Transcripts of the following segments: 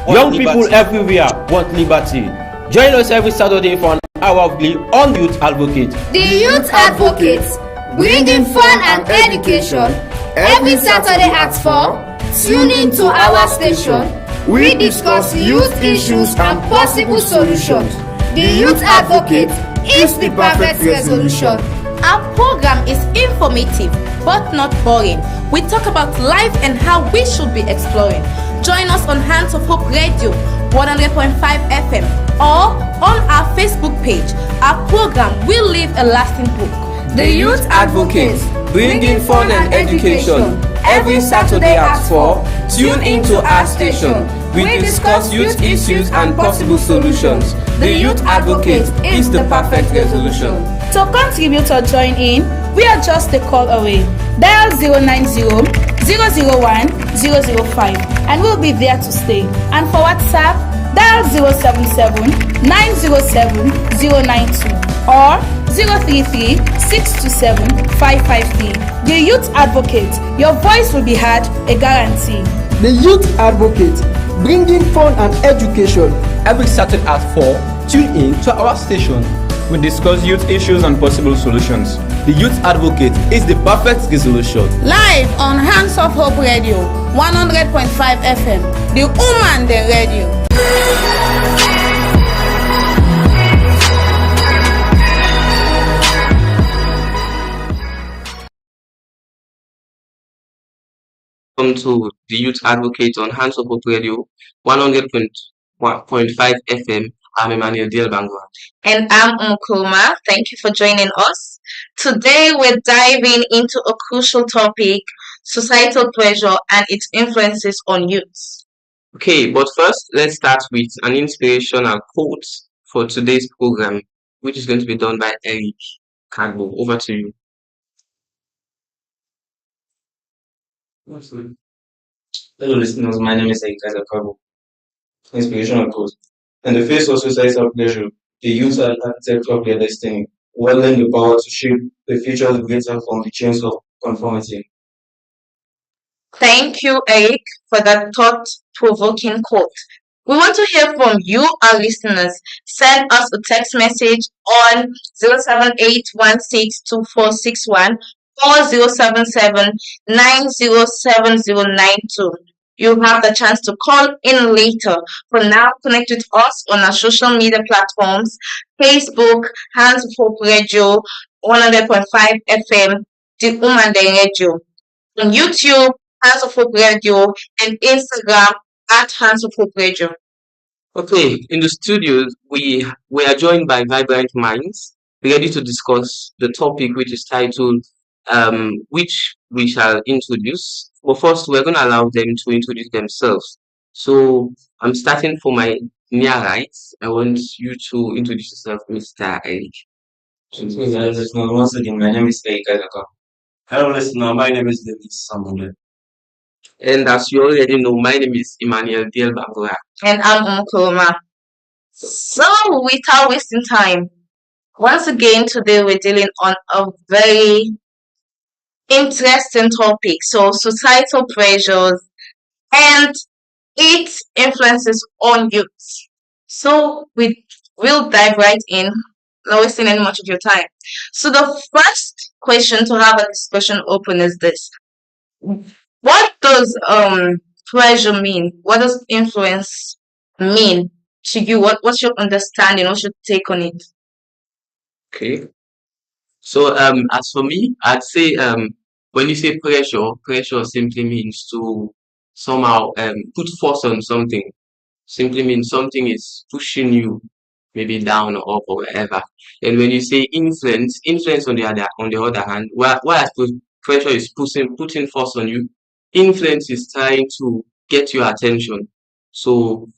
Young people everywhere want liberty. Join us every Saturday for an hour of glee on Youth Advocate. The Youth Advocate, bringing fun and education. Every Saturday at 4, tune in to our station. We discuss youth issues and possible solutions. The Youth Advocate is the perfect resolution. Our program is informative but not boring. We talk about life and how we should be exploring. Join us on Hands of Hope Radio 100.5 FM or on our Facebook page. Our program will leave a lasting book. The Youth Advocate, bringing fun and education. Every Saturday at 4, tune into our station. We discuss youth issues and possible solutions. The Youth Advocate is the perfect resolution. To contribute or join in, we are just a call away. Dial 090-001-005 and we'll be there to stay. And for WhatsApp, dial 077-907-092 or 033-627-553. The Youth Advocate, your voice will be heard, a guarantee. The Youth Advocate, bringing fun and education. Every Saturday at 4, tune in to our station. We discuss youth issues and possible solutions. The Youth Advocate is the perfect resolution. Live on Hands of Hope Radio 100.5 FM, the woman the radio. Welcome to the Youth Advocate on Hands of Hope Radio 100.5 FM. I'm Emmanuel Dielbangwa. And I'm Umkulma. Thank you for joining us. Today we're diving into a crucial topic, societal pressure and its influences on youth. Okay, but first let's start with an inspirational quote for today's program, which is going to be done by Eric Kagbo. Over to you. Hello listeners, my name is Eric Kagbo. Inspirational quote. In the face of societal pressure, the youth are architects of their destiny, wielding the power to shape the future liberated from the chains of conformity. Thank you, Eric, for that thought-provoking quote. We want to hear from you, our listeners. Send us a text message on 078162461 or 077907092. You have the chance to call in later. For now, connect with us on our social media platforms: Facebook, Hands of Hope Radio, 100.5 FM, the Umande Radio. On YouTube, Hands of Hope Radio, and Instagram at Hands of Hope Radio. Okay, in the studios, we are joined by vibrant minds, ready to discuss the topic, which is titled, which we shall introduce. But first, we're going to allow them to introduce themselves. So I'm starting for my near right. I want you to introduce yourself, Mr. Eric. Once again, my name is Eric Kagbo. Hello listener, my name is David Samuel. And as you already know, my name is Emmanuel Dielbangwa. And I'm Umkulma. So, without wasting time, once again today we're dealing on a very interesting topic. So, societal pressures and its influences on youth. So, we'll dive right in, not wasting any much of your time. So, the first question to have a discussion open is this: what does pressure mean? What does influence mean to you? What's your understanding? What's your take on it? Okay. So as for me, I'd say when you say pressure simply means to somehow put force on something. Simply means something is pushing you maybe down or up or wherever. And when you say influence on the other hand, why I suppose pressure is putting force on you, influence is trying to get your attention. So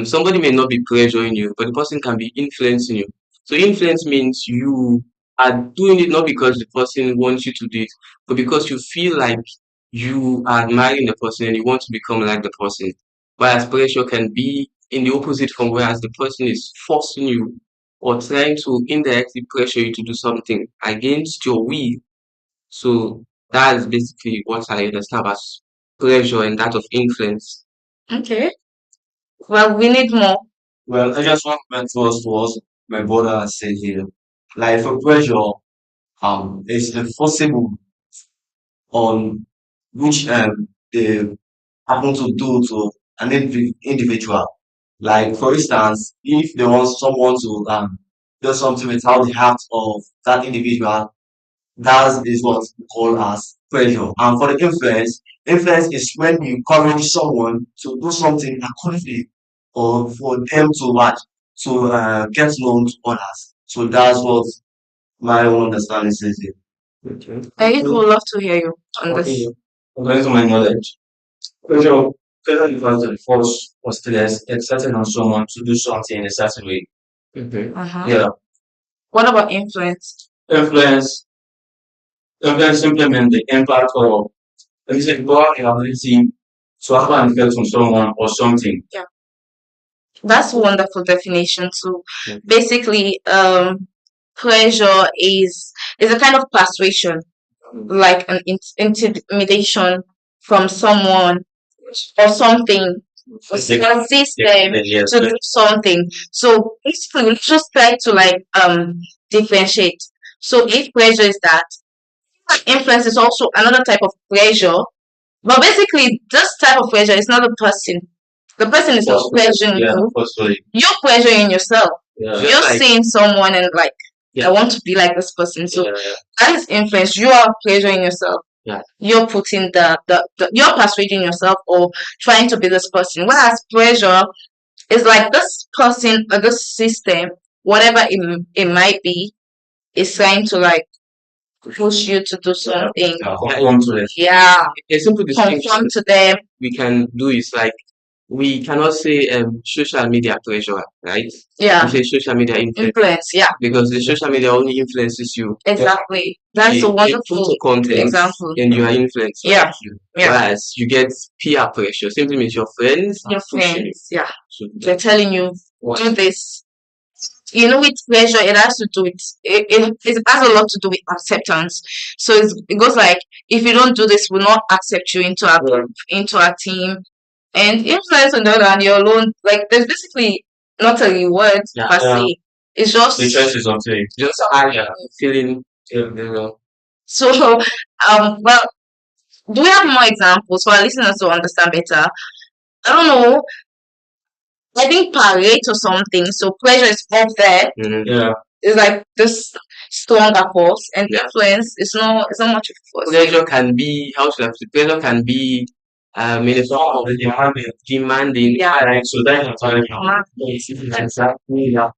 somebody may not be pressuring you, but the person can be influencing you. So influence means you are doing it not because the person wants you to do it, but because you feel like you are admiring the person and you want to become like the person. Whereas pressure can be in the opposite from whereas the person is forcing you or trying to indirectly pressure you to do something against your will. So that is basically what I understand as pressure and that of influence. Okay. Well, we need more. Well, I just want to mention to us, my brother has said here, like for pressure, is enforceable on which they happen to do to an individual. Like for instance, if they want someone to do something without the heart of that individual, that is what we call as pressure. And for the influence is when you encourage someone to do something accordingly or for them to what to get known to others. So that's what my own understanding says here. Okay. I would love to hear you on Okay. this. According to my knowledge, pressure pressure refers to the force or stress exerted on someone to do something in a certain way. Uh-huh. Yeah. What about influence? Influence implement the impact of let me say the power and ability to have an effect on someone or something. Yeah. That's a wonderful definition too. Basically, pressure is a kind of persuasion, like an intimidation from someone or something, or some system Yes. to do something. So basically, we just try to like differentiate. So if pressure is that, influence is also another type of pressure. But basically, this type of pressure is not a person. The person is not pressuring Yeah, you. possibly. You're pressuring yourself. Yeah. You're like- seeing someone and like, Yeah. I want to be like this person. So Yeah. that is influence. You are pressuring yourself. Yeah. You're putting the you're persuading yourself or trying to be this person. Whereas pressure is like this person or this system, whatever it might be, is trying to like push you to do something. Conform to it. Yeah. A simple distinction Conform to them. we can do is like we cannot say social media pressure, right? Yeah. We say social media influence Influence. Yeah. because the social media only influences you. Exactly. That's a They put wonderful content example. and you are influenced. Yeah. by you. Yeah. Whereas you get peer pressure, simply means your friends Your are pushing you. friends. Yeah. So They're telling you what? do this. You know, with pressure, it has to do with it has a lot to do with acceptance. So it goes like if you don't do this, we'll not accept you into our group, into our team. And influence on the other hand, you're alone. Like there's basically not a reward Yeah. per se. It's just The choice is up to you. Just feeling so well, do we have more examples for our listeners to understand better? I don't know. I think parade or something. So pressure is up there. Yeah. It's like this stronger force, and Yeah. influence is not. It's not much of a force. pressure can be how should I put it? Pressure can be in the form of demanding. Yeah. Alright, so that's exactly yeah.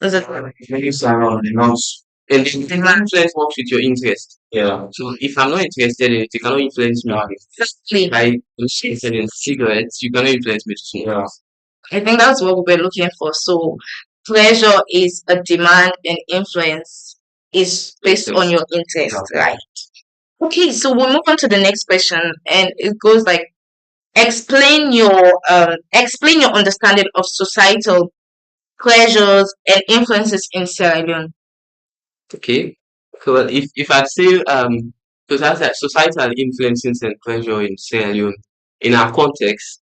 Is it? Maybe surround the nose. And the influence works with your interest. Yeah. So if I'm not interested in it, you cannot influence me. Exactly. If I'm interested in cigarettes, you cannot influence me to smoke. Yeah. I think that's what we were looking for. So pressure is a demand, and influence is based on your interest, right? Okay, so we'll move on to the next question, and it goes like explain your understanding of societal pressures and influences in Sierra Leone. Okay. So well, if I'd say because that's like societal influences and pressure in Sierra Leone, in our context,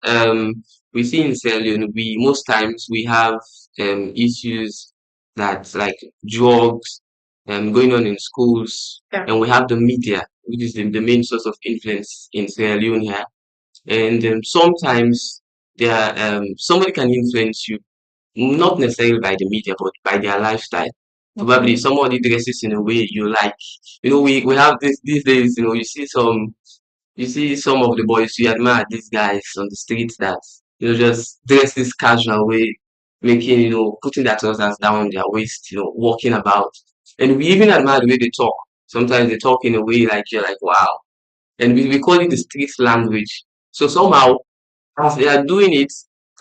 we see in Sierra Leone we most times we have issues that like drugs going on in schools, Yeah. and we have the media, which is the main source of influence in Sierra Leone here. And sometimes there somebody can influence you not necessarily by the media, but by their lifestyle. Probably if somebody dresses in a way you like. You know, we have this these days, you see some of the boys, you admire these guys on the streets that, just dress this casual way, making, putting their trousers down on their waist, walking about. And we even admire the way they talk. Sometimes they talk in a way like you're like, wow. And we call it the street language. So somehow as they are doing it,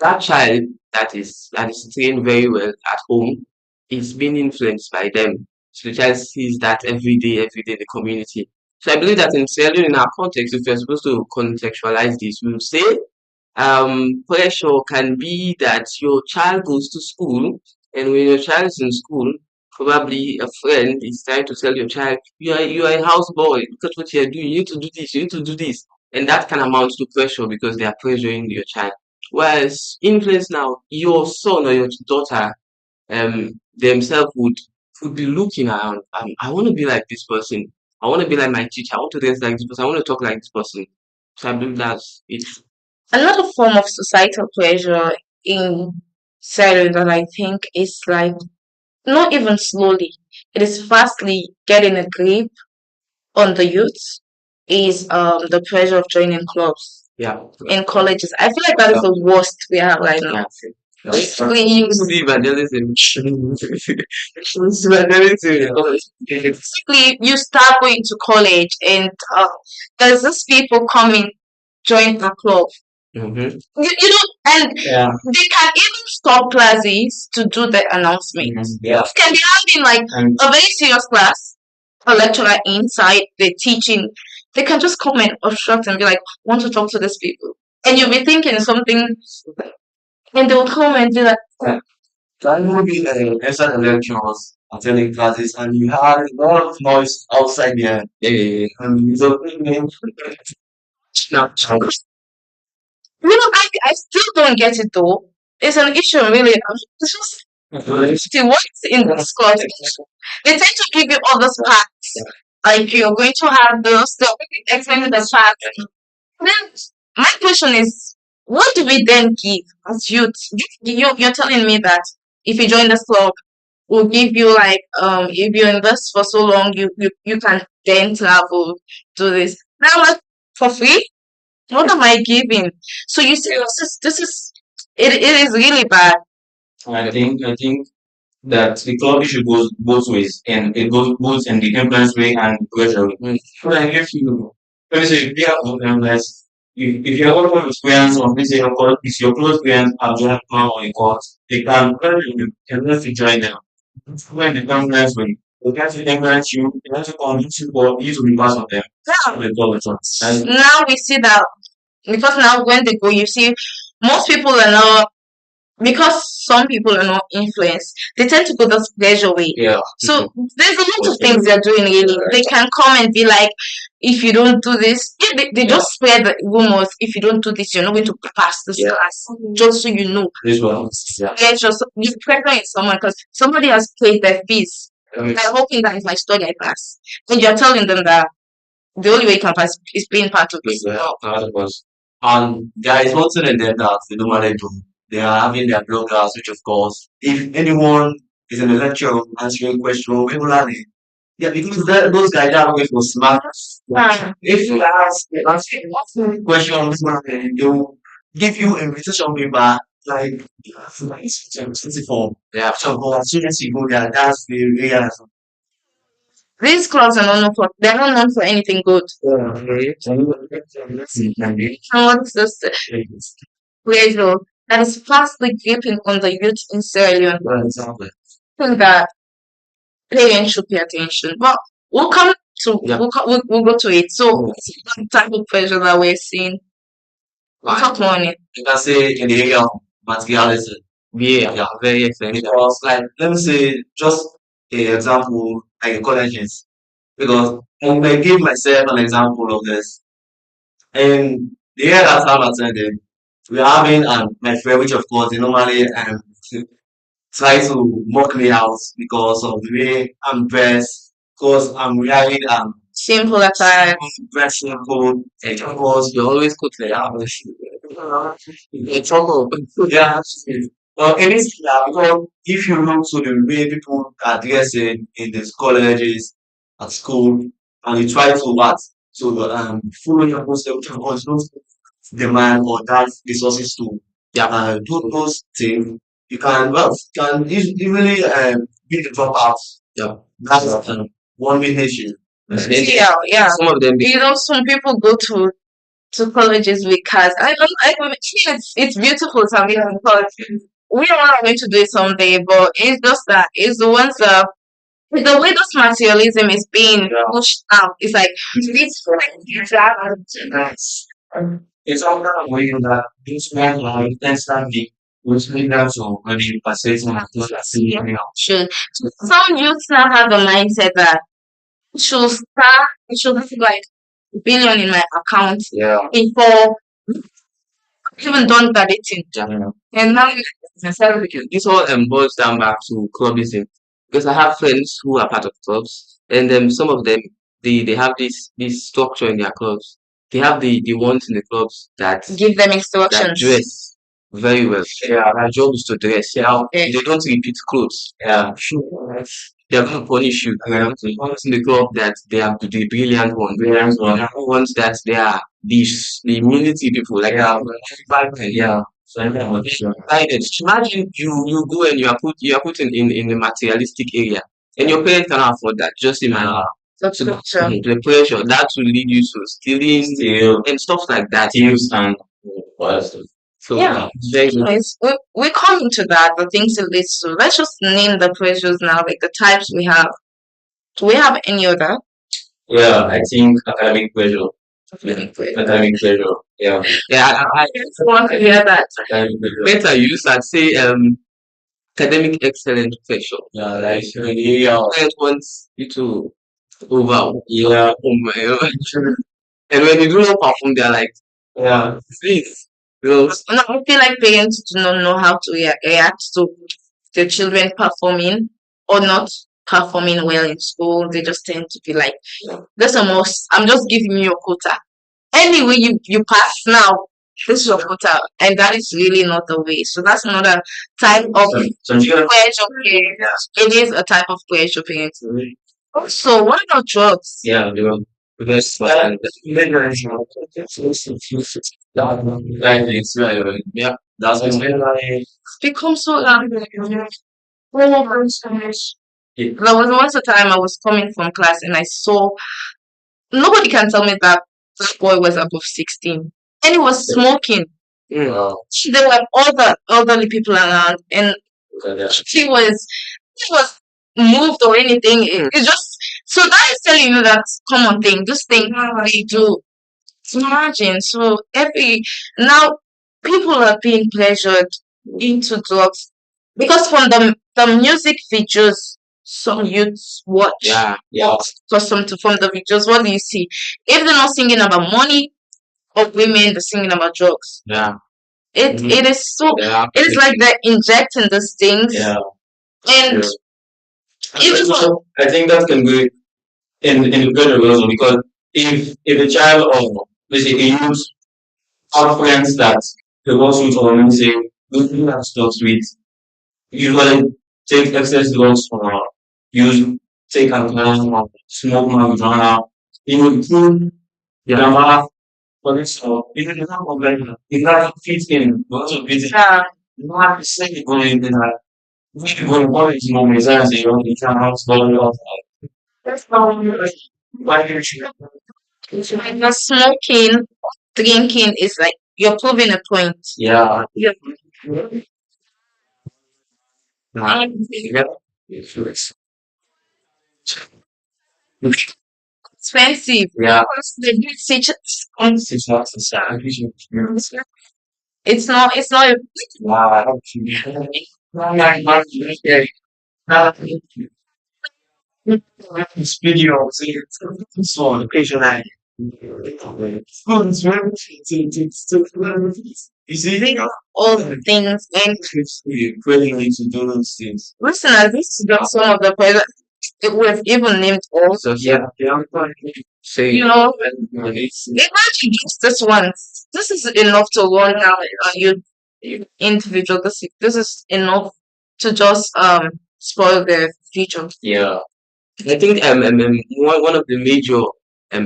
that child that is trained very well at home is being influenced by them. So the child sees that every day in the community. So I believe that in Sierra Leone, in our context, if we're supposed to contextualize this, we would say pressure can be that your child goes to school, and when your child is in school, probably a friend is trying to tell your child, you are a house boy, look at what you're doing, you need to do this, you need to do this. And that can amount to pressure because they are pressuring your child. Whereas influence now, your son or your daughter themselves would be looking around. I want to be like this person. I want to be like my teacher. I want to dress like this person. I want to talk like this person. So I believe that's it. Another form of societal pressure in Syria that I think is like not even slowly, it is fastly getting a grip on the youth is the pressure of joining clubs Yeah. in colleges. I feel like that is the worst we have right now. Basically, you See evangelism. See evangelism. basically you start going to college and there's these people coming join a club. Mm-hmm. You know, and Yeah. they can even stop classes to do the announcement. Yeah. It can be having like And a very serious class, a lecturer inside the teaching. They can just come and obstruct and be like, want to talk to these people. And you'll be thinking something, and they'll come and be like, that would be inside the lectures, attending classes, and you had a lot of noise outside there. And so, Now, I still don't get it though. It's an issue, really. It's just see what's in this class. They tend to give you all those facts. Like you're going to have those, they'll explain the facts. Then my question is, what do we then give as youth? You're telling me that if you join this club, we'll give you like if you invest for so long, you can then travel, do this. Now like for free? What am I giving? So you see, this is it is really bad. I think that the club issue goes both ways, and it goes both in the influence way and pressure way. Like if you, let me say, if you have influence, if you have a lot of experience, or let's say if your close friends are joining club or a course, they can pressure you, can let you join them. When the influence way, they can to influence you, they can to convince you for you to be part of them. That's Yeah. what they call it. And Now we see that because now when they go, you see most people are not because some people are not influenced, they tend to go this pleasure way. yeah, So there's a lot of things they're doing really. They can come and be like, if you don't do this, yeah, they just spread the rumors. If you don't do this, you're not going to pass this Yeah. class. Just so you know. this one, yeah. Yeah, just you pressure in someone because somebody has paid their fees. They're hoping that if I study, I pass. And you're telling them that the only way you can pass is being part of this. And there is one thing in them that they normally do. They are having their bloggers, which of course, if anyone is in a lecture answering question regularly, yeah, because those guys are always for smart. If you ask questions, they will give you invitation paper like form. yeah. So as soon as you go there, that's the real. These clubs are not known for they're not known for anything good. And what's this pressure that is fastly gripping on the youth in Sierra Leone? I think that parents should pay attention. But we'll come to Yeah. we'll go to it. So what type of pressure that we're seeing? We'll talk more on it. You can say in the area of materialism. Yeah, very essential. Because like let me say just a example like colleges. Because I give myself an example of this. In the year that I'm attending, we're having my friend, which of course they normally try to mock me out because of the way I'm dressed, because I'm wearing Simple attire. dress simple, and of course You're always good there. in trouble. Yeah, absolutely. Well, it is because if you look to the way people are dressing in these colleges, at school, and you try to what to follow your posture, which of course not demand or that resources to Yeah. do those things, you can well can easily be the dropout. Yeah. That's one main issue. Yeah. Some of them You know, some people go to colleges with cars. It's beautiful to be in college. We are going to do it someday, but it's just that it's the ones that with the way this materialism is being pushed out. It's like it's It's all kind of way that this man like instantly which lead them to maybe purchasing and see should some youths now have a mindset that it should have like billion in my account yeah. before even done that dating. Yeah. And now This all boils down back to clubism because I have friends who are part of clubs, and some of them they have this structure in their clubs. They have the ones in the clubs that give them that instructions. dress very well. Yeah. Their job is to dress. Yeah. Yeah. They don't repeat clothes. Yeah. They're going to punish you. There are the ones in the club that they are the brilliant ones. Brilliant one. There are ones that they are the immunity people. Like Yeah. yeah. So everyone was sure. Decided. Imagine you go and you are put in the materialistic area, and your parents cannot afford that. Just imagine. The So pressure. the pressure that will lead you to stealing Steal. and stuff like that. Thieves and what else? So Yeah. very Anyways, we come into that, the things it leads to. Let's just name the pressures now, like the types we have. Do we have any other? Yeah, I think academic pressure. Academic pressure. Academic pressure. Yeah. yeah. I just want to hear that. Academic pressure. better use that say academic excellence pressure. Yeah, like yeah. Parents want you to over Yeah. and when you do not perform, they're like, Yeah. please, you know, No, I feel like parents do not know how to react to their children performing or not performing well in school. They just tend to be like, "This a must. I'm just giving you your quota. Anyway, you pass now. This is your quota," and that is really not the way. So that's another type of So you gotta pressure parents. It is a type of pressure parents. So what about drugs? yeah, they will because yeah, that's when Become so loud. Oh my gosh. There was once a time I was coming from class and I saw nobody can tell me that this boy was above 16 and he was smoking. There were other elderly people around and he was moved or anything. It's just so that is telling you that common thing. This thing we do. Imagine so every now people are being pressured into drugs because from the music videos some youths watch. yeah, Because from the videos, what do you see? If they're not singing about money or women, they're singing about drugs. yeah, It is so yeah. it is like they're injecting these things yeah. and even So I think that can be in the better also because if a child or let's say a youth have friends that they also to and say you have stuff with usually take excess drugs from use take alcohol, smoke marijuana, food, grandma, for this even if not problem, if not fit in, but also fit in. yeah, You don't have to say it going in that. We go to college moments and say, oh, you can't have stolen off. That's not why you should. like the smoking, drinking is like you're proving a point. Yeah. Yeah. Yeah. And expensive. Yeah. Because they do teach Six months is it's not wow. This video, so occasionally. You see, all the things and really to do those things. listeners, this is just some of the pressure we've even named all. So Yeah, say You know, it's imagine just this one. This is enough to run down you individual. This is enough to just spoil their future. yeah, I think one of the major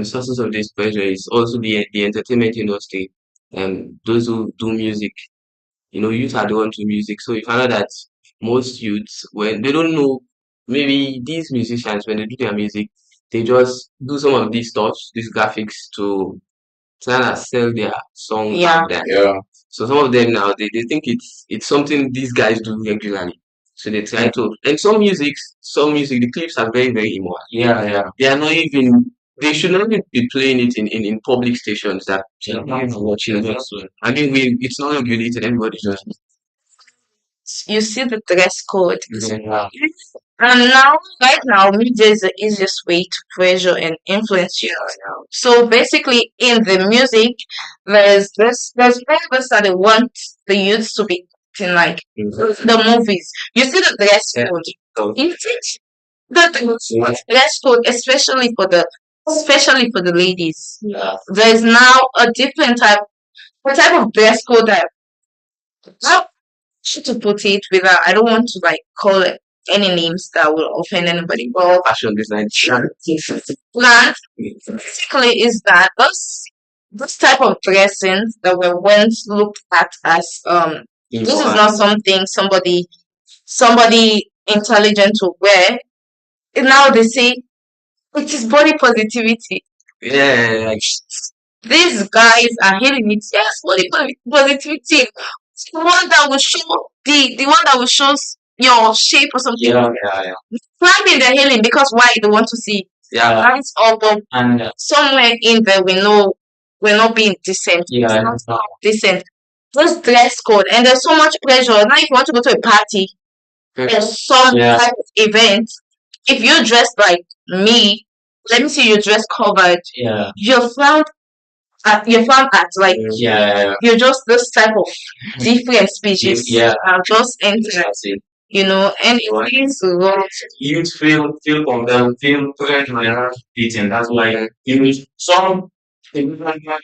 sources of this pressure is also the entertainment industry. Those who do music, youth are drawn to music. So you find out that most youths, when they don't know, maybe these musicians, when they do their music, they just do some of these stuff, these graphics to try and sell their song Yeah. out there. yeah, So some of them now they think it's something these guys do regularly. So they try to and some music the clips are very, very immoral. yeah. They are not even they should not even be playing it in public stations that Not even watching it. I mean it's not regulated, everybody just You see the dress code. Yeah. And now, right now, media is the easiest way to pressure and influence you. So basically, in the music, there's purpose that they want the youth to be acting like the movies. You see the dress code. You see the dress code, especially for the ladies. There is now a different type of dress code that how to put it without I don't want to like call it any names that will offend anybody. But Fashion design. plan basically is that this type of dressing that were once looked at as this is not something somebody intelligent will wear. And now they say it is body positivity. Yeah. These guys are healing it. Yes, positivity. The one that will show the one that will show your shape or something. Yeah. Climbing the healing because why they want to see. Yeah. That's all. But And somewhere in there we know we're not being decent. yeah, It's not decent. Just dress code and there's so much pressure. Now if you want to go to a party or some Yeah. type of event, if you dress like me, let me see you dress covered, yeah, you're frowned you're found at like yeah, you're just this type of different species yeah. are just entered, That's it. and it Right. means a lot. Youth feel compelled, feel pressured when they're eating. That's why you know some people because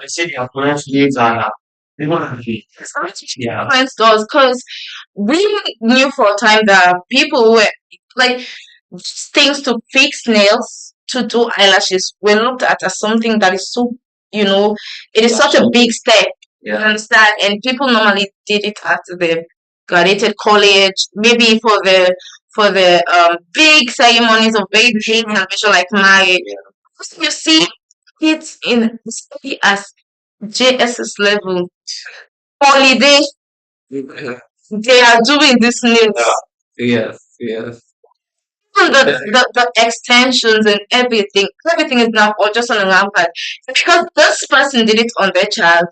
they say their parents needs and they want to be. Yeah. Influence does because we knew for a time that people were like things to fix nails, to do eyelashes, were looked at as something that is so it is such a big step. You Yeah. understand? And people normally did it after they graduated college, maybe for the big ceremonies of baby and visual like marriage. You see kids in study as JSS level holiday, they are doing this nails. Yes. Even the extensions and everything is now all just on a rampant. Because this person did it on their child.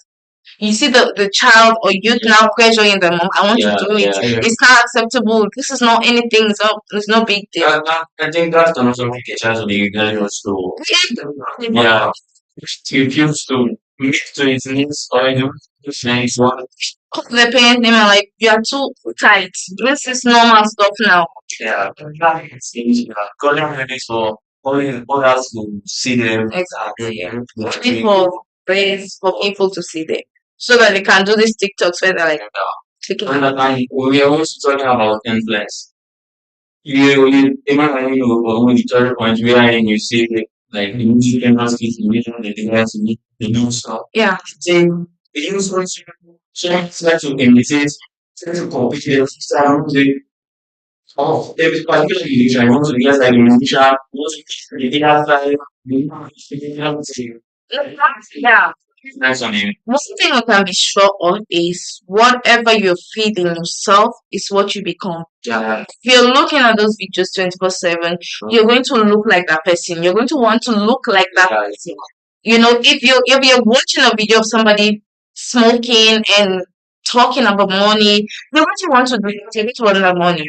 You see the child or youth now pressuring the mom, I want you to do it. Yeah. It's not acceptable. This is not anything, it's no big deal. I think that's the most of the teachers of the Uganda school. Yeah. He refused to meet to his needs or do his needs one. The parents name are like, you are too tight. This is normal stuff now. Yeah. Calling ready for all us to see them. Exactly. Yeah. Only for friends, for people to see them. So that they can do these TikToks where they're like clicking. And we are also talking about influence. You imagine when the third point where you see like the music industry, the music, the dance, the new stuff. Yeah. Then the use also try to imitate, try to compete with the sound. Oh, every particular musician, I want to get like a musician, I want to be the dancer, Yeah. that's on him. One thing you can be sure of is whatever you feed in yourself is what you become. Yeah. If you're looking at those videos 24/7, you're going to look like that person. You're going to want to look like that person. If you're watching a video of somebody smoking and talking about money, you're going to want to do it. You're going to want that money.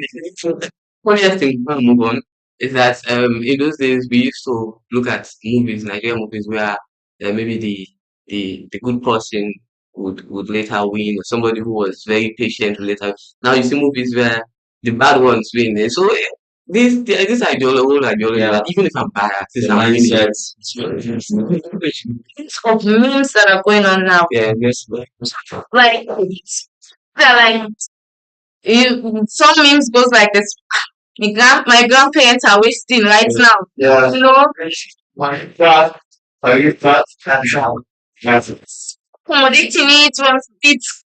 Funniest thing before we move on is that in those days we used to look at movies, Nigerian movies, where maybe the good person would later win, or somebody who was very patient would later. Now you see movies where the bad ones win. And so this ideology, whole ideology, Yeah. that even if I'm biased, this The is how I see it. mindsets. Of memes that are going on now. Yeah, yes. Like they're like some memes goes like this. My grandparents are wasting right now. Yeah. You know, My God. Are you that? That's it. accommodating it was it's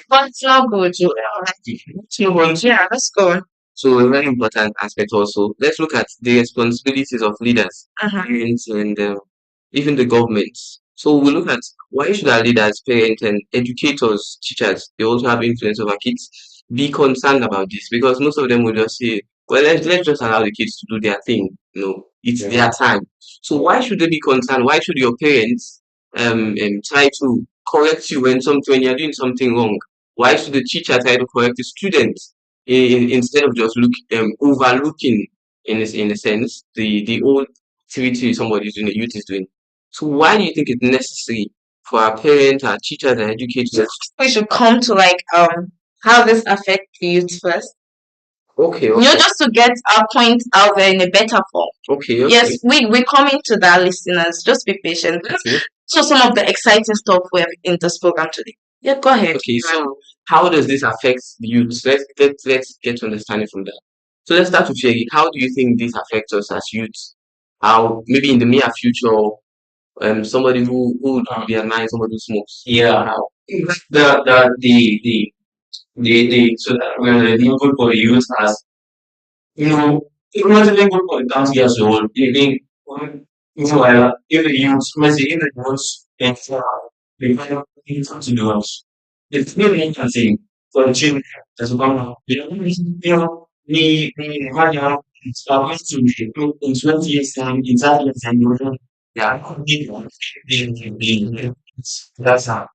but it's not good. Let's move on. Yeah, let's go. So a very important aspect also. Let's look at the responsibilities of leaders, Uh-huh. parents, and even the governments. So we look at why should our leaders, parents, and educators, teachers, they also have influence over kids, be concerned about this, because most of them will just say, well, let's just allow the kids to do their thing. It's their time. So why should they be concerned? Why should your parents try to correct you when you're doing something wrong? Why should the teacher try to correct the student instead of just overlooking in a sense the old activity somebody is doing, the youth is doing? So why do you think it's necessary for our parents, our teachers, and educators? We should come to how this affects the youth first. Okay, Just to get our point out there in a better form. Okay. Yes, we're coming to that, listeners. Just be patient. Okay. So some of the exciting stuff we have in this program today. Yeah, go ahead. Okay, so how does this affect the youth? Let's get to understanding from that. So let's start with Shaggy. How do you think this affects us as youth? How maybe in the near future, somebody who would be a nice, somebody who smokes. Yeah. How? The so that we're good for the youth as it's not even good for the country as a whole. If the youth, let's say, if the youth they find out things to do else, it's really interesting for the children as well. The hard out going to be in 20 years time, in 30 years time, yeah, that's how.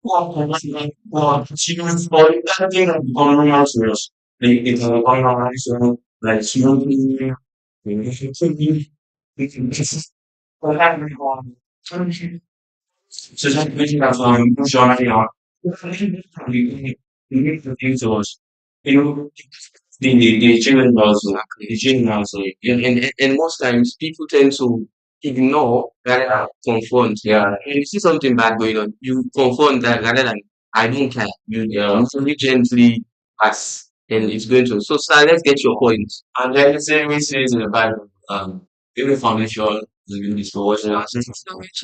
Well, students, but I think I'm going on to us. It's going on, so like, we can just, what happened on, so just making that push on, we need to think to us, the children also, the children also, And most times people tend to ignore rather than confront. yeah, When you see something bad going on, you confront that rather than I don't care. You only gently pass and it's going to. So sir, let's get your point. and then we say in the Bible, every foundation is being discovered in our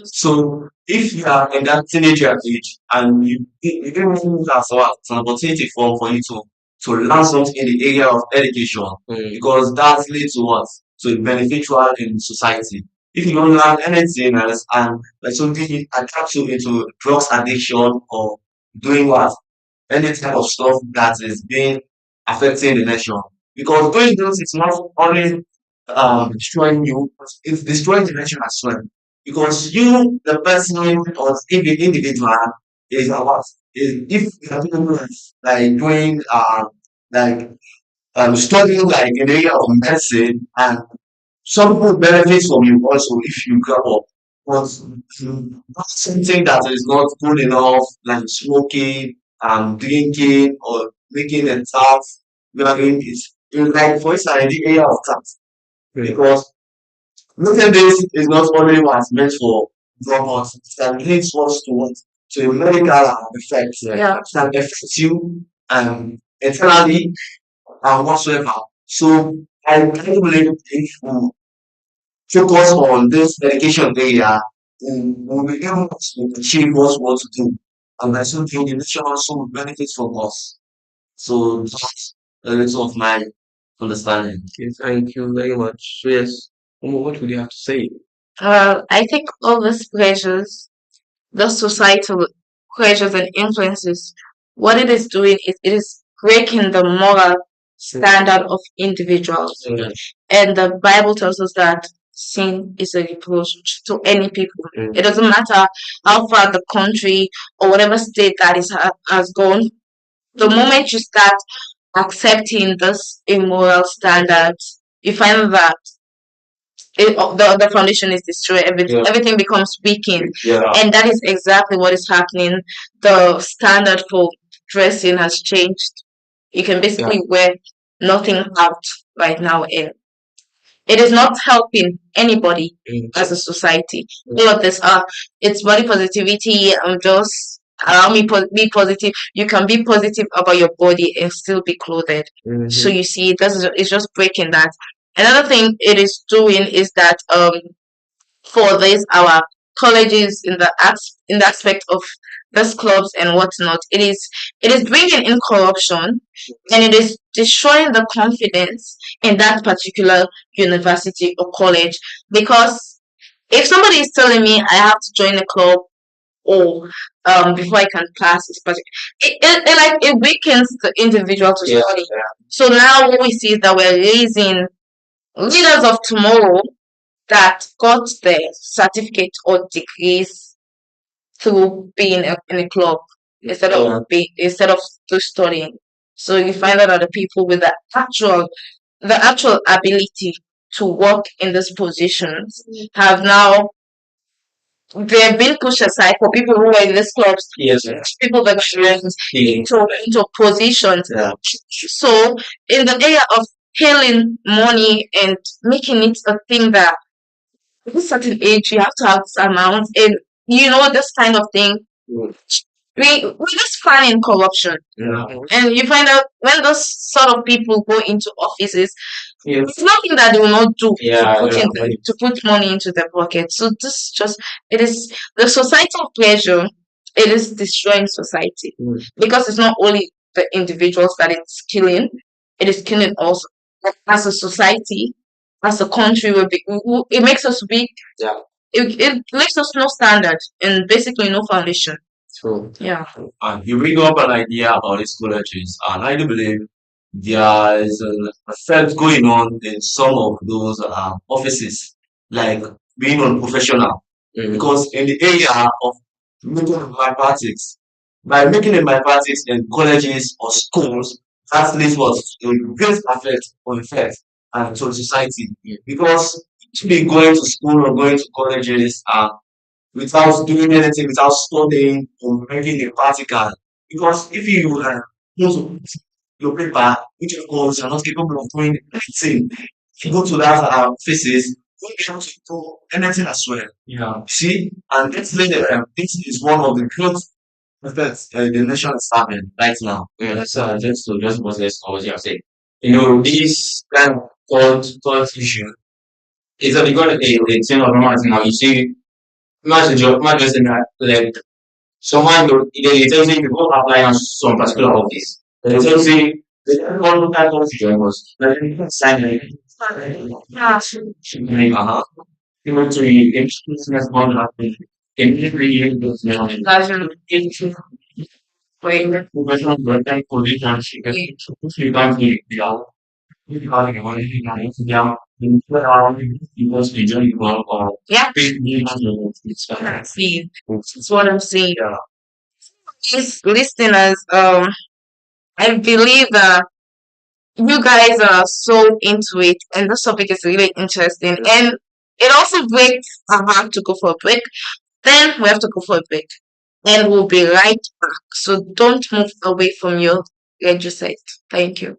So if you are in that teenager age and you don't use that as an opportunity for you to learn something in the area of education, because that leads to what? To the beneficial in society. If you don't learn anything else and like something attracts you into drugs addiction or doing what? Any type of stuff that is being affecting the nation. Because doing this is not only destroying you, it's destroying the nation as well. Because you, the person, or if the individual is a what? Is if you are doing like doing like studying like in the area of medicine and some people benefit from you also if you grow up. But something that is not good enough, like smoking, drinking, or making a tough, you are doing it. Like for instance, in the area of tax, because looking this is not only what's meant for robots, it can lead us to what? To a medical effect. Yeah. It can affect you internally and whatsoever. So I believe if we focus on this education area, we'll be able to achieve what we want to do. And I still think the nation also will benefit from us. So that's a little of my understanding. Okay, thank you very much. So yes, what would you have to say? I think all these pressures, the societal pressures and influences, what it is doing is it is breaking the moral standard of individuals. Yes. And the Bible tells us that sin is a reproach to any people. It doesn't matter how far the country or whatever state that is has gone. The moment you start accepting this immoral standards, you find that the foundation is destroyed. Yeah. Everything becomes weakened, Yeah. and that is exactly what is happening. The standard for dressing has changed. You can basically wear nothing out right now, and it is not helping anybody as a society. All of this it's body positivity. Just allow me be positive. You can be positive about your body and still be clothed. So you see, it's just breaking that. Another thing it is doing is that for this our colleges in the aspect of these clubs and whatnot, it is bringing in corruption, and it is destroying the confidence in that particular university or college. Because if somebody is telling me I have to join a club or before I can pass this project, it weakens the individual to Yeah. study. So now what we see is that we're raising leaders of tomorrow that got the certificate or degrees through being in a club. instead of to studying. So you find out that the people with the actual ability to work in these positions have now they're being pushed aside for people who are in these clubs, Yes. people with experience into positions. Yeah. So in the area of hailing money and making it a thing that at a certain age you have to have this amount and this kind of thing. Mm. We just find corruption. Yeah. And you find out when those sort of people go into offices, Yes. it's nothing that they will not do Yeah, to put money into their pocket. So this just it is the societal pressure. It is destroying society because it's not only the individuals that it's killing; it is killing also as a society, as a country. It makes us weak. Yeah. It makes us no standard and basically no foundation. True. Yeah. And you bring up an idea about these colleges, and I do believe there is a effect going on in some of those offices, like being unprofessional. Because in the area of making malpractice, by making a malpractice in colleges or schools, that leaves what a great effect to the society. Because to be going to school or going to colleges without doing anything, without studying or making a practical. Because if you go to your paper, which of course you're not capable of doing anything, if you go to that offices, you don't be able to do anything as well. Yeah. See, and this is one of the great effects the nation is having right now. Yeah, that's just what you have said. This kind of thought issue is that because the thing of normal now, you see, not just in that, like someone they tell you to go apply on some particular office. They tell you all look at confusion was like sign you want to business contract immediately professional working position she can't be because we don't work or Yeah. it's That's what I'm saying. These listeners, I believe that you guys are so into it, and this topic is really interesting. And it also breaks our heart to go for a break. Then we have to go for a break, and we'll be right back. So don't move away from your radio set. Thank you.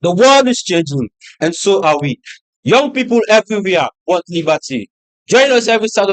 The world is changing, and so are we. Young people everywhere want liberty. Join us every Saturday.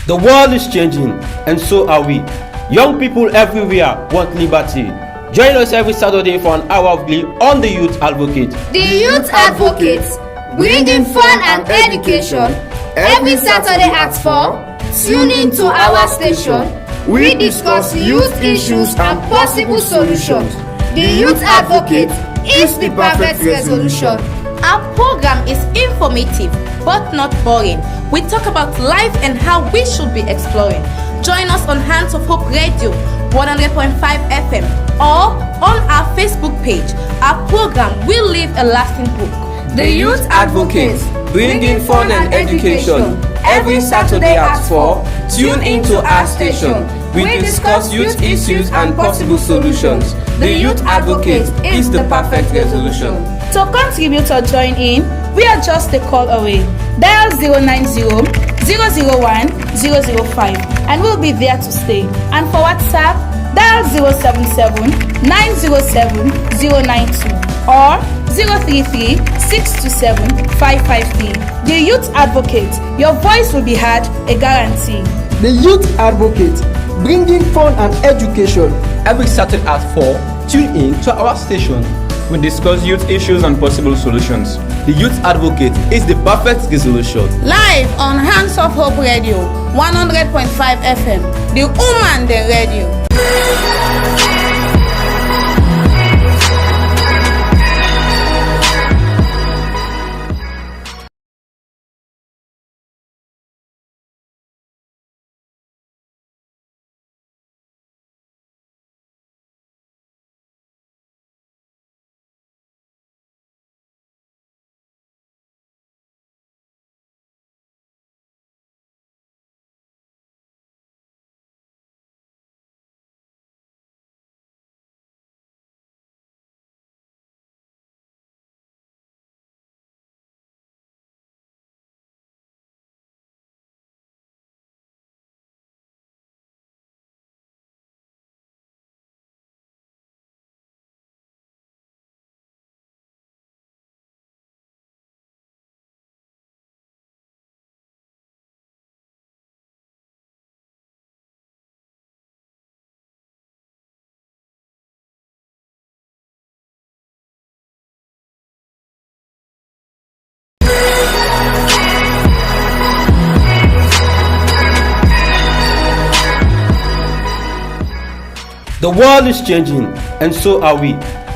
The world is changing, and so are we. Young people everywhere want liberty. Join us every Saturday for an hour of glee on the Youth Advocate. The Youth Advocates, bringing fun and education every Saturday at 4. Tune in to our station. We discuss youth issues and possible solutions. The Youth Advocate is the perfect resolution. Our program is informative but not boring. We talk about life and how we should be exploring. Join us on Hands of Hope Radio 100.5 FM or on our Facebook page. Our program will leave a lasting book. The Youth Advocates, bringing fun and education every Saturday at 4. Tune into our station. We discuss youth issues and possible solutions. The Youth Advocate is the perfect resolution. To contribute or join in, we are just a call away. Dial 090-001-005 and we'll be there to stay. And for WhatsApp, dial 077-907-092 or 033-627-553. The Youth Advocate, your voice will be heard, a guarantee. The Youth Advocate, bringing fun and education. Every Saturday at 4, tune in to our station. We discuss youth issues and possible solutions. The Youth Advocate is the perfect resolution. Live on Hands of Hope Radio 100.5 FM, the woman the radio. The world is changing, and so are we.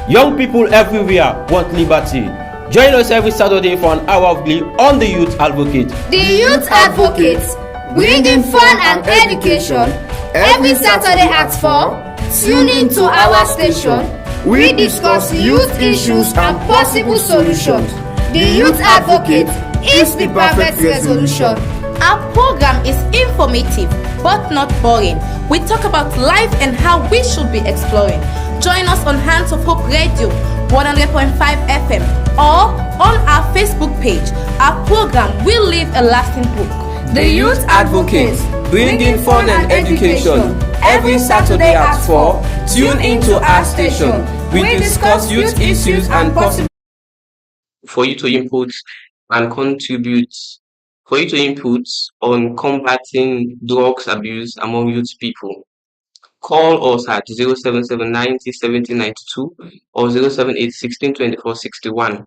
Young people everywhere want liberty. Join us every Saturday for an hour of glee on the Youth Advocate. The Youth Advocates, bringing fun and education every Saturday at 4. Tune in to our station. We discuss youth issues and possible solutions. The Youth Advocate is the perfect resolution. Our program is informative but not boring. We talk about life and how we should be exploring. Join us on Hands of Hope Radio 100.5 FM or on our Facebook page. Our program will leave a lasting book. The Youth Advocates, bringing fun and education every Saturday at 4. Tune into our station. We discuss youth issues and possible. For you to input and contribute, for you to input on combating drugs abuse among youth people. Call us at 077 90 70 92 or 078 16 24 61.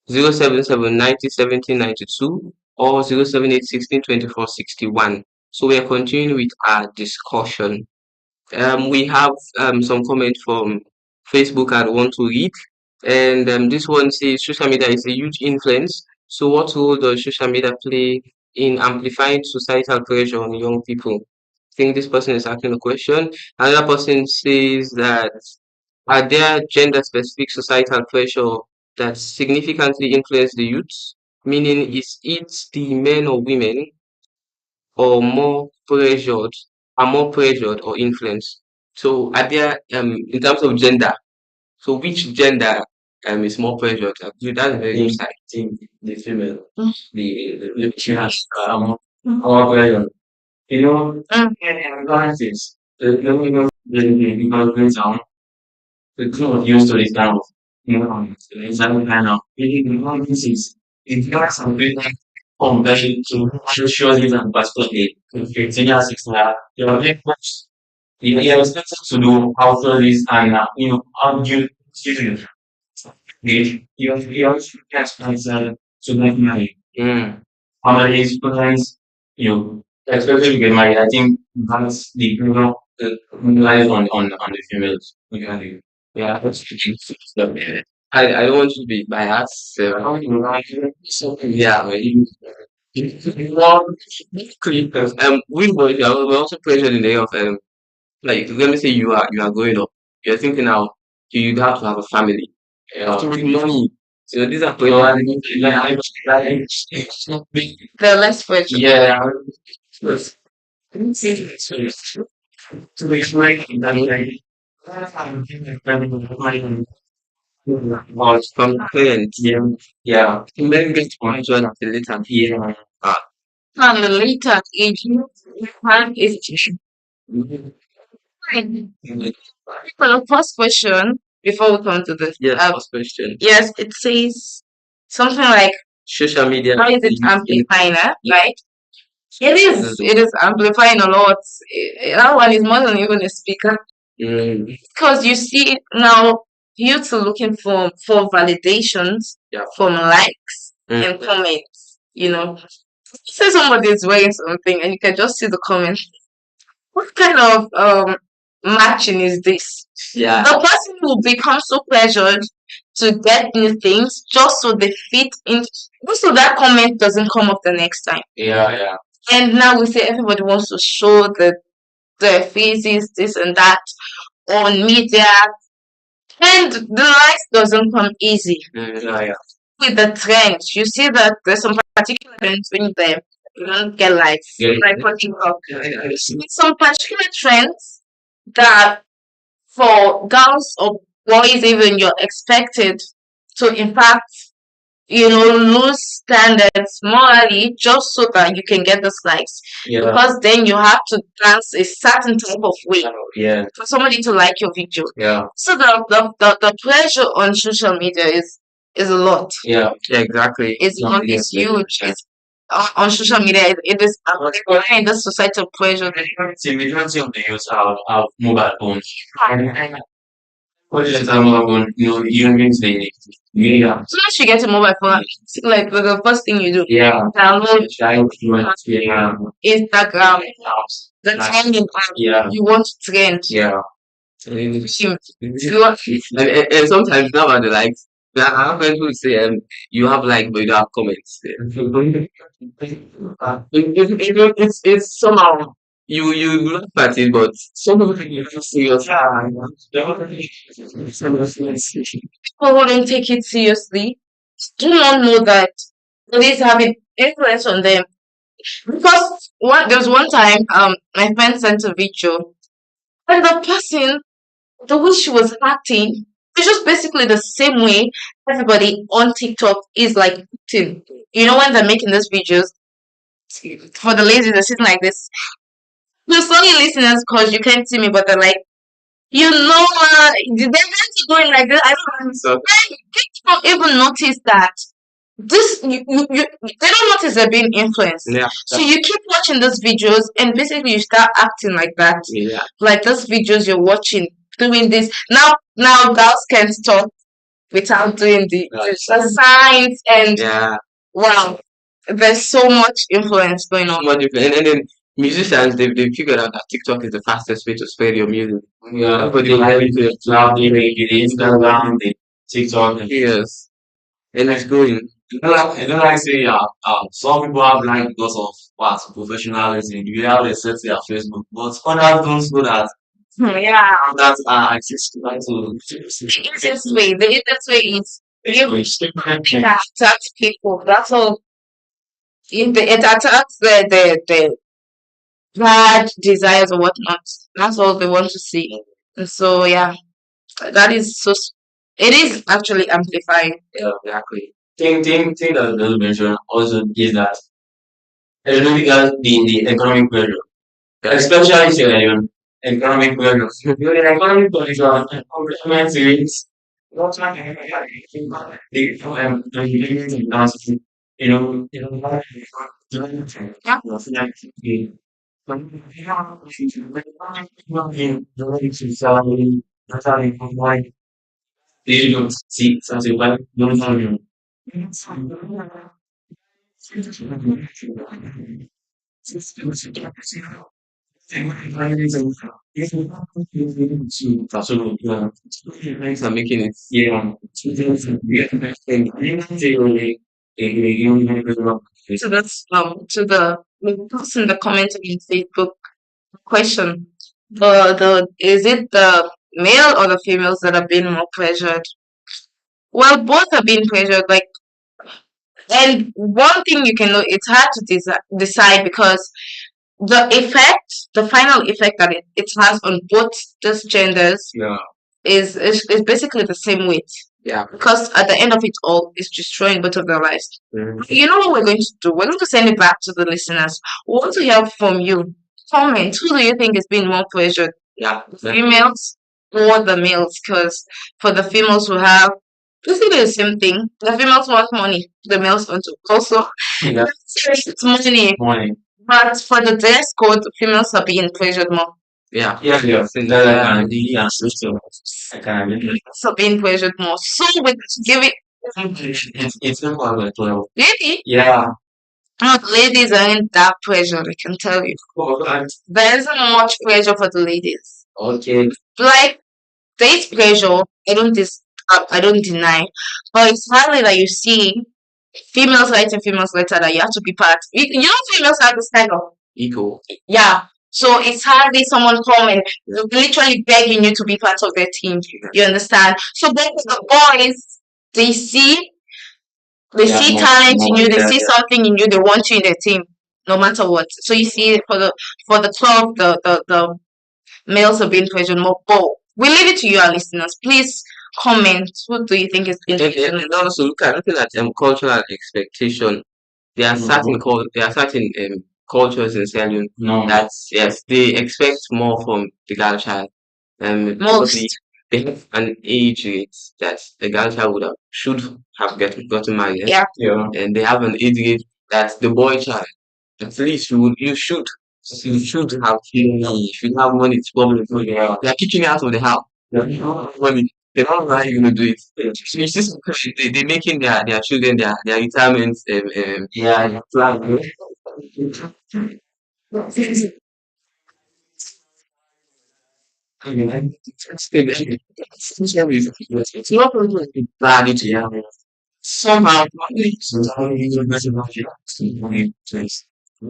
077 90 70 92 or 078 16 24 61. So we are continuing with our discussion. We have some comments from Facebook I want to read. And this one says social media is a huge influence. So what role does social media play in amplifying societal pressure on young people? I think this person is asking a question. Another person says that are there gender specific societal pressure that significantly influence the youth? Meaning, is it the men or women or more pressured or influenced? So are there in terms of gender, so which gender is more pressured? That's a very good side. think the female, the she has more pressure. You know, glasses. The women because going down, the clothes used to this kind of, it's that kind of, it's not something compared to socially and personally. 15 years, 16 years, you are very much, you are expected to do outdoor this and, how do you, you also get to make money. Family is sometimes you especially to get married. I think that's the lies on the females. Okay. Yeah, that's the I don't want to be biased. So, yeah, we boys we're also pressured in the area of like let me say you are growing up. You're thinking now you have to have a family. You have to make money. So these are pressure. The less pressure. Yeah. To be frank, From parents. yeah, Men get pressured at the later. yeah. And the later age, one is fine. For the first question, before we come to this, Yes, first question. yes, it says something like, Social media. how is it amplifying, right? It is amplifying a lot. That one is more than even a speaker. Because you see now, youth are looking for validations from likes and comments. Say somebody is wearing something and you can just see the comment. What kind of matching is this? Yeah. The person will become so pressured to get new things just so they fit in, just so that comment doesn't come up the next time. Yeah. And now we say everybody wants to show their faces, this and that on media, and the likes doesn't come easy. Yeah. With the trends, you see that there's some particular trends when you don't get likes. Like for TikTok. Some particular trends that for girls or boys even you're expected to in fact lose standards morally just so that you can get those likes. Because then you have to dance a certain type of way for somebody to like your video. So the pressure on social media is a lot. Yeah, exactly. It's huge. It's on social media. It is applying the societal pressure. The majority of the youth have mobile phones. What is a mobile phone? You use the media. As soon as you get a mobile phone, it's like the first thing you do. Yeah. Download Yeah. Instagram, the trending app. Yeah. You want to trend. Yeah. And sometimes now about the likes. I have friends who say you have like but you don't have comments. It's somehow you laugh at it, but some of it you feel serious. People wouldn't take it seriously. Do not know that it is having influence on them. Because there was one time my friend sent a video and the person, the way she was acting, it's just basically the same way everybody on TikTok is like acting. You know when they're making these videos for the ladies, they're sitting like this. You're sorry listeners because you can't see me, but they're like, they're going like this. I don't know. So Kids don't even notice that this they don't notice they're being influenced. yeah, So you keep watching those videos and basically you start acting like that. yeah. Like those videos you're watching, doing this. Now girls can talk without doing the signs and Yeah. wow. There's so much influence going on. Much different. And then musicians they've figured out that TikTok is the fastest way to spread your music. Yeah, but they have it to cloud, they make it Instagram, they TikTok. Yes. And it's going. And then I say, some people have like because of what professionalism. You have a set their Facebook, but others don't know that. Yeah. That's access like to. The easiest way is you attack people. That's all. If it attacks the bad desires or whatnot, that's all they want to see. And so yeah, that is it is actually amplifying. Yeah, exactly. Thing that doesn't mention also is that economic the economic pressure, especially Sierra economic pressure. The economic pressure, government series. What's happening? You know, they don't see something like don't know. So, Thanks for making it. yeah. So that's to the person in the comment in Facebook question. The is it the male or the females that are being more pressured? Well, both are being pressured. Like, and one thing you can know, it's hard to decide because the final effect that it has on both these genders Yeah. is basically the same weight. Yeah. Because at the end of it all, it's destroying both of their lives. Mhm. You know what we're going to do? We're going to send it back to the listeners. We want to hear from you. Comment. Who do you think is being more pressured? Yeah. The females or the males? Because for the females who have basically the same thing. The females want money. The males want to also Yeah. it's money. Morning. But for the dress code, females are being pressured more. Yeah. Yeah, yeah. Yeah, I can. So being pressured more. So we give it It's not all like 12. really. Yeah. No, the ladies aren't that pressured, I can tell you. There isn't much pressure for the ladies. Okay. Like there is pressure, I don't deny, but it's hardly that you see females writing females letter that you have to be part. You know, females have this kind of Ego. yeah. So it's hardly someone coming, literally begging you to be part of their team. You understand? So both of the boys, they see talent in you, they see something in you, they want you in their team, no matter what. So you see for the club, the males are being pressured more. But we leave it to you, our listeners. Please comment. Who do you think is being pressured? And also looking at cultural expectation. There are certain cultures in Sierra Leone that yes they expect more from the girl child. Mostly they have an age rate that the girl child should have gotten married. Yeah. Yeah. And they have an age rate that the boy child at least you should have money. If you have money, it's probably good. They are kicking you out of the house. Money. They don't know how you're gonna do it. So it's just they making their children their retirement Yeah. Plan. It's not really bad to have somehow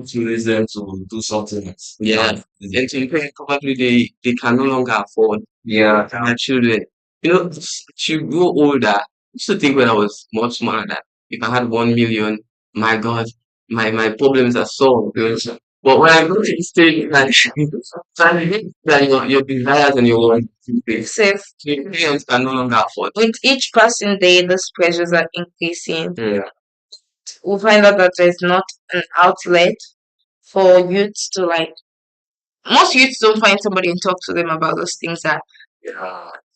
To raise them to do something else. yeah, and to pay probably they can no longer afford their children. You know, to grow older, I used to think when I was much smaller that if I had 1 million, my God, my problems are solved. You know? But when I go to the stage like that your desires and your wants to pay, Safe. your parents can no longer afford. With each passing day, these pressures are increasing. Yeah. We find out that there's not an outlet for youths to like. Most youths don't find somebody and talk to them about those things that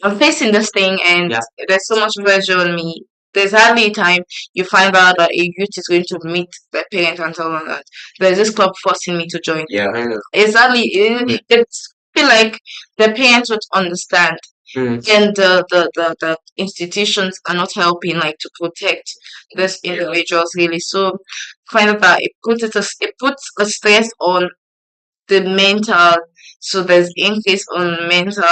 I'm facing this thing and Yeah. there's so much pressure on me. There's hardly a time you find out that a youth is going to meet their parent and tell them that there's this club forcing me to join. Yeah. It's hardly it's feel like the parents would understand and the institutions are not helping like to protect these individuals really. So find out that it puts a stress on the mental, so there's increase on mental.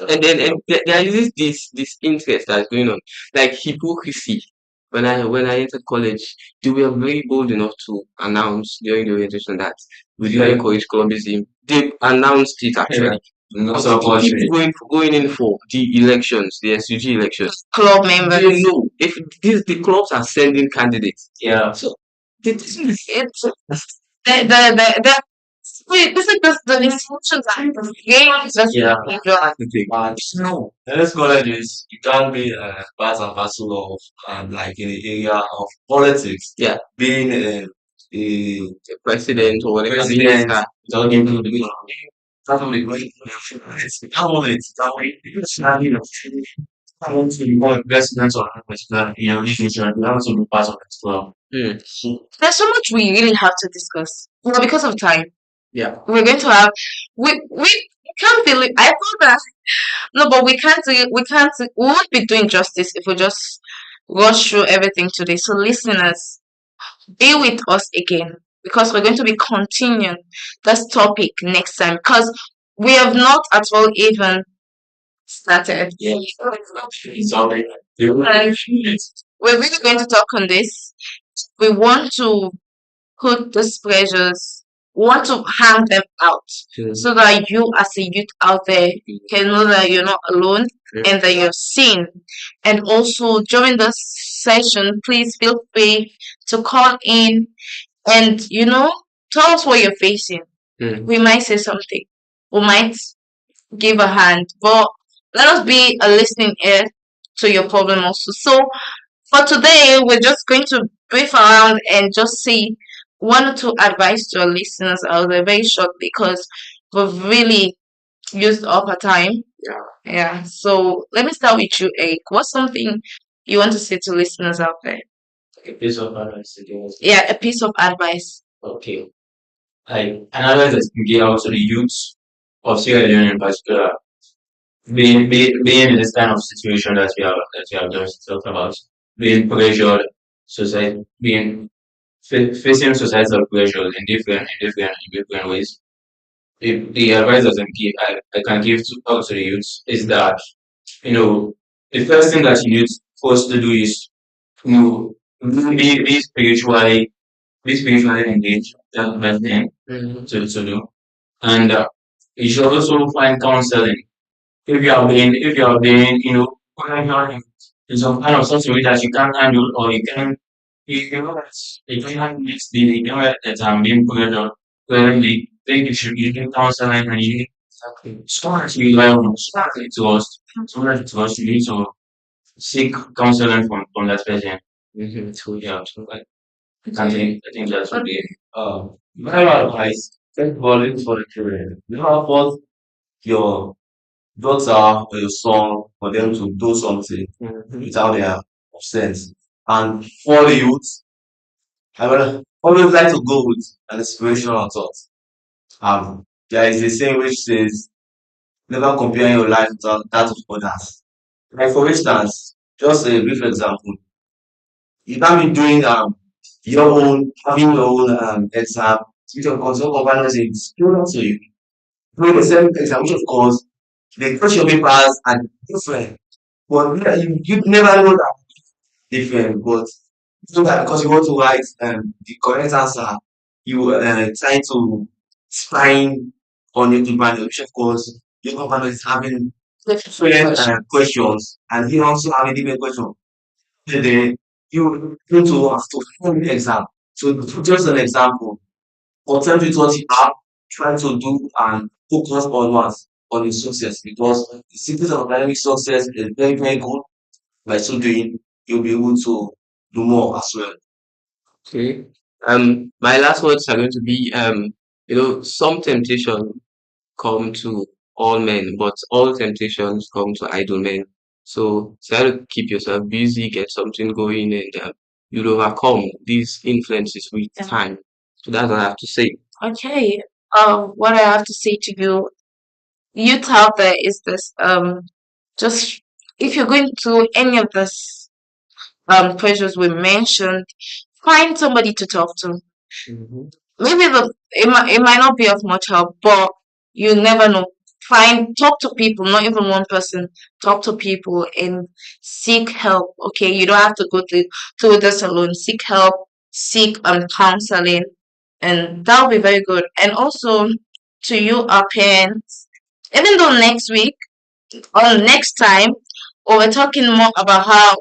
And there is this interest that's going on, like hypocrisy. When I entered college, they were very bold enough to announce during the orientation that we do not encourage clubism. They announced it actually. Not But so the much. people going in for the elections, the SUG elections, Club members. they know if the clubs are sending candidates. Yeah. So this is It's the wait, this is the institutions are games just Yeah. individual. the thing. No. The next college is you can't be part and parcel of like in the area of politics. Yeah, Being a the president or whatever president minister. without getting to the that's what we wait. I want it. That way, it's not you know. I want to become a president or a president in your future. You have to be part of it as well. Hmm. There's so much we really have to discuss. Well, because of time, Yeah. we're going to have we can't believe I thought that no, but we won't be doing justice if we just rush through everything today. So listeners, be with us again because we're going to be continuing this topic next time because we have not at all even started. Yeah. It's already. And we're really going to talk on this. We want to put these pressures, we want to hang them out so that you as a youth out there can know that you're not alone and that you're seen. And also during this session, please feel free to call in and tell us what you're facing. We might say something. We might give a hand. But let us be a listening ear to your problem also. So for today, we're just going to brief around and just see one or two advice to our listeners out there very short because we've really used up our time. Yeah. So let me start with you, Eric. What's something you want to say to listeners out there? A piece of advice again. Yeah, a piece of advice. Okay. Like an advice that can give out to the youths of Sierra Leone in particular, being in this kind of situation that we have just talked about, being pressured, society, facing societal pressure in different ways. The advice that I can give to out to the youths is that the first thing that you need first to do is be spiritually engaged. That's the best thing to do. And you should also find counseling if you are being pressured in some kind of such a way that you can't handle or you can handle this you know that being pressured clearly then you should get counseling and you someone to rely on someone to us you need to seek counseling from that person. So yeah, so I think that would be My advice, take volume for the children. Never force your daughter or your son for them to do something without their consent. And for the youth, I will always like to go with an inspirational thought. There is a saying which says, never compare your life with that of others. Like for instance, just a brief example. You can't be doing having your own exam with your consult companions in students to you. Do the same exam, which of course The question papers are different. But you never know that different. But so that because you want to write the correct answer, you try to find on your evaluation course, your company is having different questions and he also having different questions. And then you need to have to find the exam. So just an example, concentrate what you have, try to do and focus on what? On the success because the secret of academic success is very, very good. By so doing, you'll be able to do more as well. Okay. My last words are going to be some temptation come to all men, but all temptations come to idle men. So try to keep yourself busy, get something going, and you'll overcome these influences with Yeah. time. So that's what I have to say. Okay. What I have to say to you, youth out there, is this. Just if you're going to any of this pressures we mentioned, find somebody to talk to. Maybe it might not be of much help, but you never know. Talk to people, not even one person. Talk to people and seek help. Okay, you don't have to go through this alone. Seek help, seek counseling, and that'll be very good. And also to you, our parents, even though next week or next time, we're talking more about how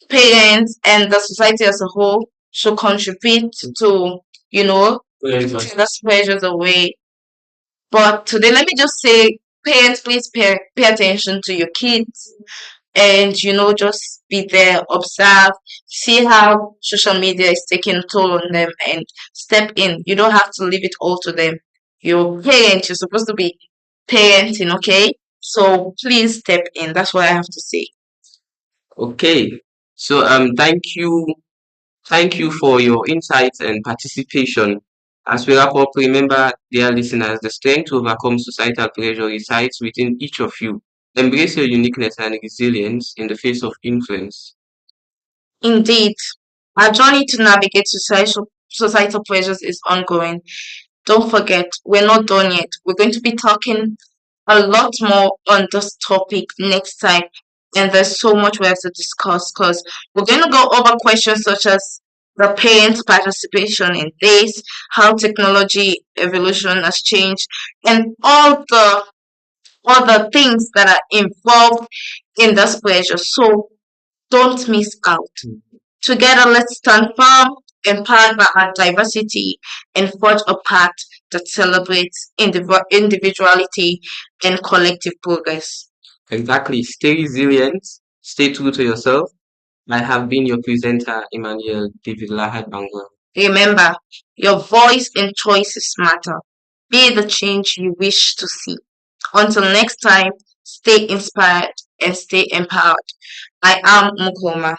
parents and the society as a whole should contribute to, taking those pressures away. But today, let me just say, parents, please pay attention to your kids and, just be there, observe, see how social media is taking a toll on them and step in. You don't have to leave it all to them. You're parents, you're supposed to be parenting, okay? So please step in. That's what I have to say. Okay. So thank you for your insights and participation. As we wrap up, remember, dear listeners, the strength to overcome societal pressure resides within each of you. Embrace your uniqueness and resilience in the face of influence. Indeed, our journey to navigate societal pressures is ongoing. Don't forget, we're not done yet. We're going to be talking a lot more on this topic next time. And there's so much we have to discuss because we're going to go over questions such as the parents' participation in this, how technology evolution has changed, and all the other things that are involved in this pressure. So don't miss out. Together, let's stand firm, empowered by our diversity, and forge a path that celebrates individuality and collective progress. Exactly. Stay resilient. Stay true to yourself. I have been your presenter, Emmanuel David Lahad Bangor. Remember, your voice and choices matter. Be the change you wish to see. Until next time, stay inspired and stay empowered. I am Mukoma.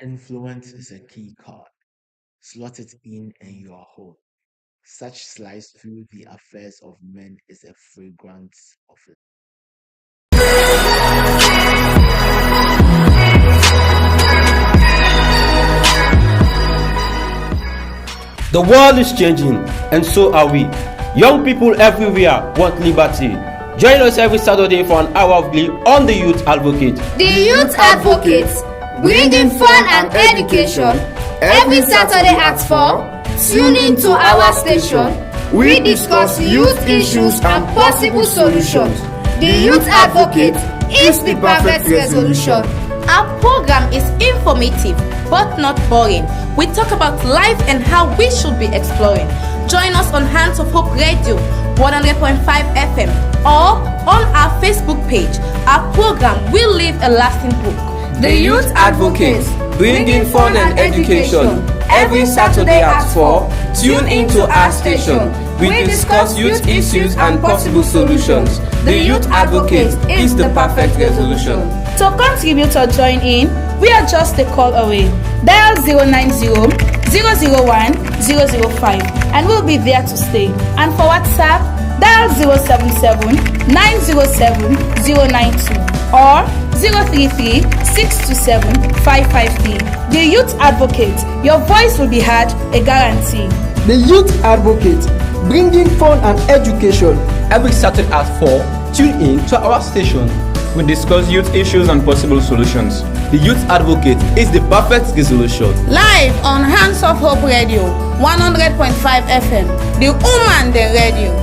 Influence is a key card. Slot it in and you are home. Such slice through the affairs of men is a fragrance of it. The world is changing, and so are we. Young people everywhere want liberty. Join us every Saturday for an hour of glee on the Youth Advocate. The Youth Advocates, bringing fun and education. Every Saturday at 4, tune in to our station. We discuss youth issues and possible solutions. The Youth Advocate is the perfect resolution. Our program is informative but not boring. We talk about life and how we should be exploring. Join us on Hands of Hope Radio 100.5 FM or on our Facebook page. Our program will leave a lasting book. The Youth Advocates, bringing fun and education. Every Saturday at 4, tune into our station. We discuss youth issues and possible solutions. The Youth Advocate is the perfect resolution. To contribute or join in, we are just a call away. Dial 090-001-005 and we'll be there to stay. And for WhatsApp, dial 077-907-092. or 033-627-553. The Youth Advocate, your voice will be heard, a guarantee. The Youth Advocate, bringing fun and education. Every Saturday at 4, tune in to our station. We discuss youth issues and possible solutions. The Youth Advocate is the perfect solution. Live on Hands of Hope Radio, 100.5 FM, the woman, the radio.